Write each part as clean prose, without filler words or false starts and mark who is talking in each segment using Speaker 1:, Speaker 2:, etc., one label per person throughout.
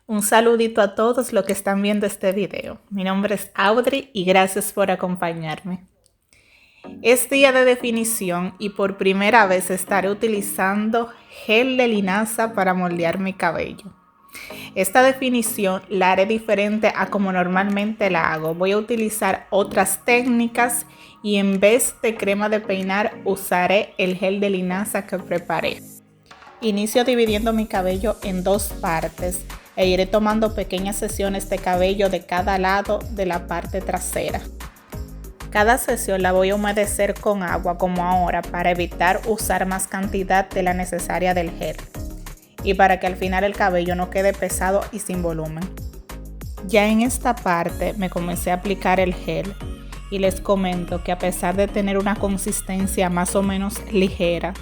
Speaker 1: Un saludito a todos los que están viendo este video. Mi nombre es Audrey y gracias por acompañarme. Es día de definición y por primera vez estaré utilizando gel de linaza para moldear mi cabello. Esta definición la haré diferente a como normalmente la hago. Voy a utilizar otras técnicas y en vez de crema de peinar usaré el gel de linaza que preparé. Inicio dividiendo mi cabello en dos partes e iré tomando pequeñas sesiones de cabello de cada lado de la parte trasera. Cada sesión la voy a humedecer con agua como ahora para evitar usar más cantidad de la necesaria del gel y para que al final el cabello no quede pesado y sin volumen. Ya en esta parte me comencé a aplicar el gel y les comento que a pesar de tener una consistencia más o menos ligera,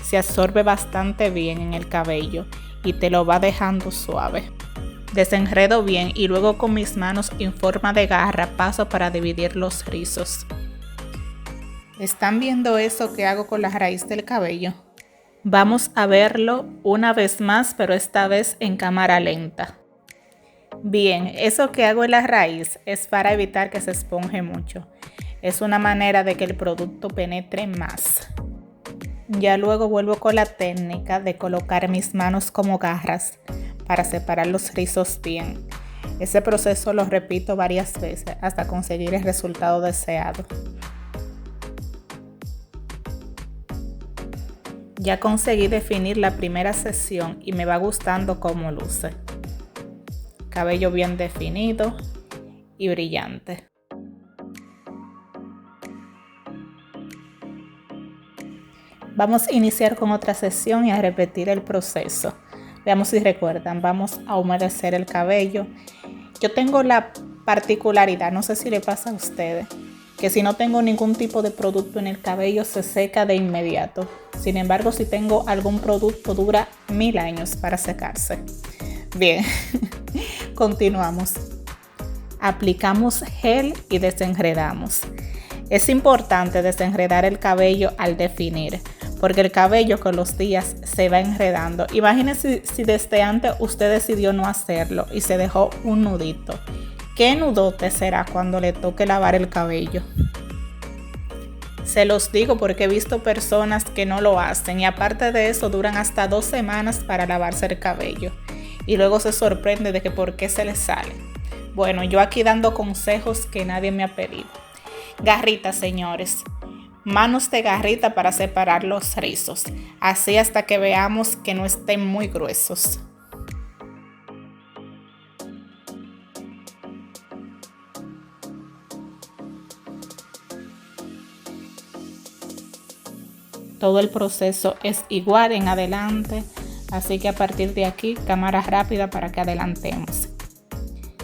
Speaker 1: se absorbe bastante bien en el cabello y te lo va dejando suave. Desenredo bien y luego con mis manos en forma de garra paso para dividir los rizos. ¿Están viendo eso que hago con la raíz del cabello? Vamos a verlo una vez más, pero esta vez en cámara lenta. Bien, eso que hago en la raíz es para evitar que se esponje mucho. Es una manera de que el producto penetre más. Ya luego vuelvo con la técnica de colocar mis manos como garras para separar los rizos bien. Ese proceso lo repito varias veces hasta conseguir el resultado deseado. Ya conseguí definir la primera sesión y me va gustando cómo luce. Cabello bien definido y brillante. Vamos a iniciar con otra sesión y a repetir el proceso. Veamos si recuerdan, vamos a humedecer el cabello. Yo tengo la particularidad, no sé si le pasa a ustedes, que si no tengo ningún tipo de producto en el cabello se seca de inmediato. Sin embargo, si tengo algún producto dura 1000 años para secarse. Bien, continuamos. Aplicamos gel y desenredamos. Es importante desenredar el cabello al definir, porque el cabello con los días se va enredando. Imagínense si desde antes usted decidió no hacerlo y se dejó un nudito. ¿Qué nudote será cuando le toque lavar el cabello? Se los digo porque he visto personas que no lo hacen y aparte de eso duran hasta 2 semanas para lavarse el cabello y luego se sorprende de que por qué se les sale. Bueno, yo aquí dando consejos que nadie me ha pedido. Garrita, señores. Manos de garrita para separar los rizos, así hasta que veamos que no estén muy gruesos. Todo el proceso es igual en adelante, así que a partir de aquí, cámara rápida para que adelantemos.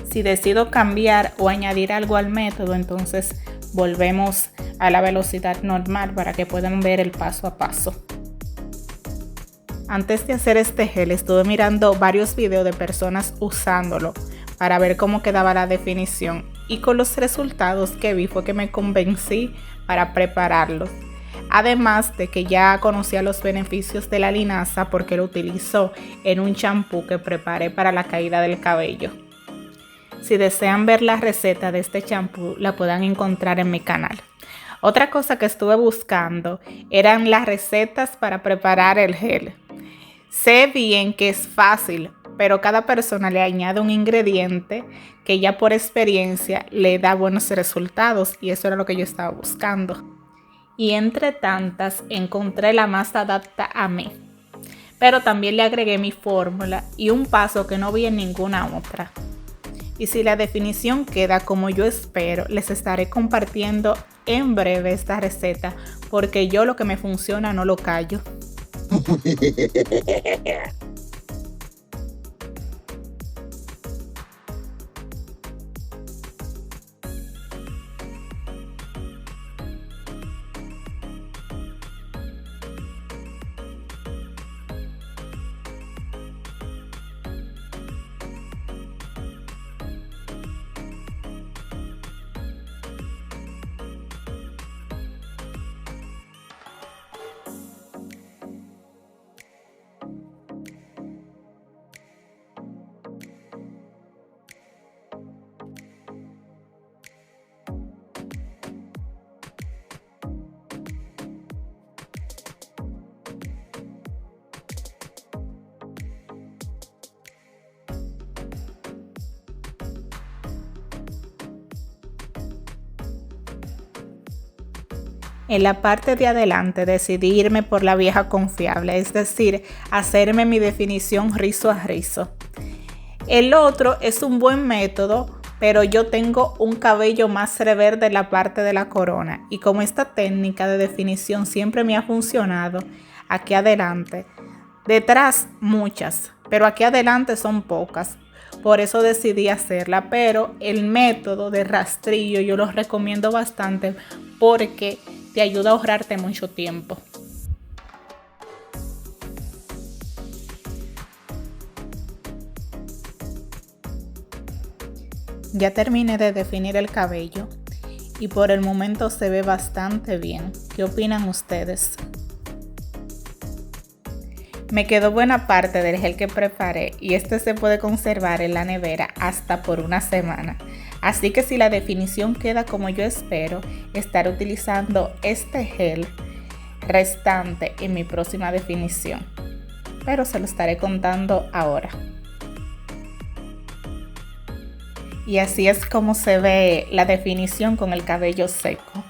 Speaker 1: Si decido cambiar o añadir algo al método, entonces volvemos a la velocidad normal para que puedan ver el paso a paso. Antes de hacer este gel estuve mirando varios videos de personas usándolo para ver cómo quedaba la definición y con los resultados que vi fue que me convencí para prepararlo. Además de que ya conocía los beneficios de la linaza porque lo utilizo en un champú que preparé para la caída del cabello. Si desean ver la receta de este champú, la pueden encontrar en mi canal. Otra cosa que estuve buscando eran las recetas para preparar el gel. Sé bien que es fácil, pero cada persona le añade un ingrediente que ya por experiencia le da buenos resultados y eso era lo que yo estaba buscando. Y entre tantas encontré la más adapta a mí. Pero también le agregué mi fórmula y un paso que no vi en ninguna otra. Y si la definición queda como yo espero, les estaré compartiendo en breve esta receta porque yo lo que me funciona no lo callo. En la parte de adelante decidí irme por la vieja confiable, es decir, hacerme mi definición rizo a rizo. El otro es un buen método, pero yo tengo un cabello más reverde en la parte de la corona y como esta técnica de definición siempre me ha funcionado, aquí adelante, detrás muchas, pero aquí adelante son pocas. Por eso decidí hacerla, pero el método de rastrillo yo lo recomiendo bastante porque te ayuda a ahorrarte mucho tiempo. Ya terminé de definir el cabello y por el momento se ve bastante bien. ¿Qué opinan ustedes? Me quedó buena parte del gel que preparé y este se puede conservar en la nevera hasta por una semana. Así que si la definición queda como yo espero, estaré utilizando este gel restante en mi próxima definición. Pero se lo estaré contando ahora. Y así es como se ve la definición con el cabello seco.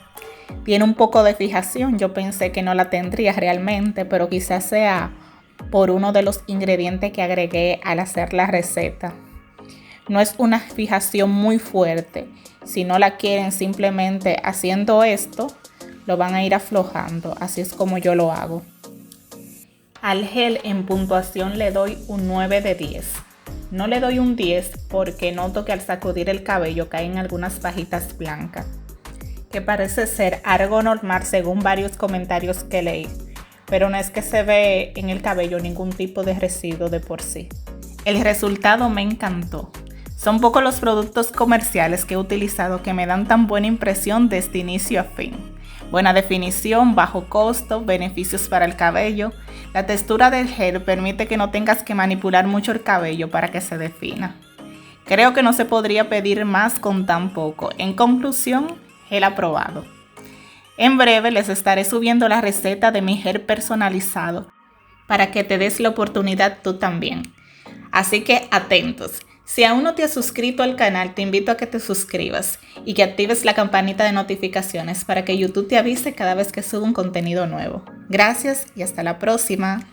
Speaker 1: Tiene un poco de fijación, yo pensé que no la tendría realmente, pero quizás sea por uno de los ingredientes que agregué al hacer la receta. No es una fijación muy fuerte, si no la quieren simplemente haciendo esto, lo van a ir aflojando, así es como yo lo hago. Al gel en puntuación le doy un 9 de 10. No le doy un 10 porque noto que al sacudir el cabello caen algunas fajitas blancas, que parece ser algo normal según varios comentarios que leí, pero no es que se ve en el cabello ningún tipo de residuo de por sí. El resultado me encantó. Son pocos los productos comerciales que he utilizado que me dan tan buena impresión desde inicio a fin. Buena definición, bajo costo, beneficios para el cabello. La textura del gel permite que no tengas que manipular mucho el cabello para que se defina. Creo que no se podría pedir más con tan poco. En conclusión, gel aprobado. En breve les estaré subiendo la receta de mi gel personalizado para que te des la oportunidad tú también. Así que atentos. Si aún no te has suscrito al canal, te invito a que te suscribas y que actives la campanita de notificaciones para que YouTube te avise cada vez que subo un contenido nuevo. Gracias y hasta la próxima.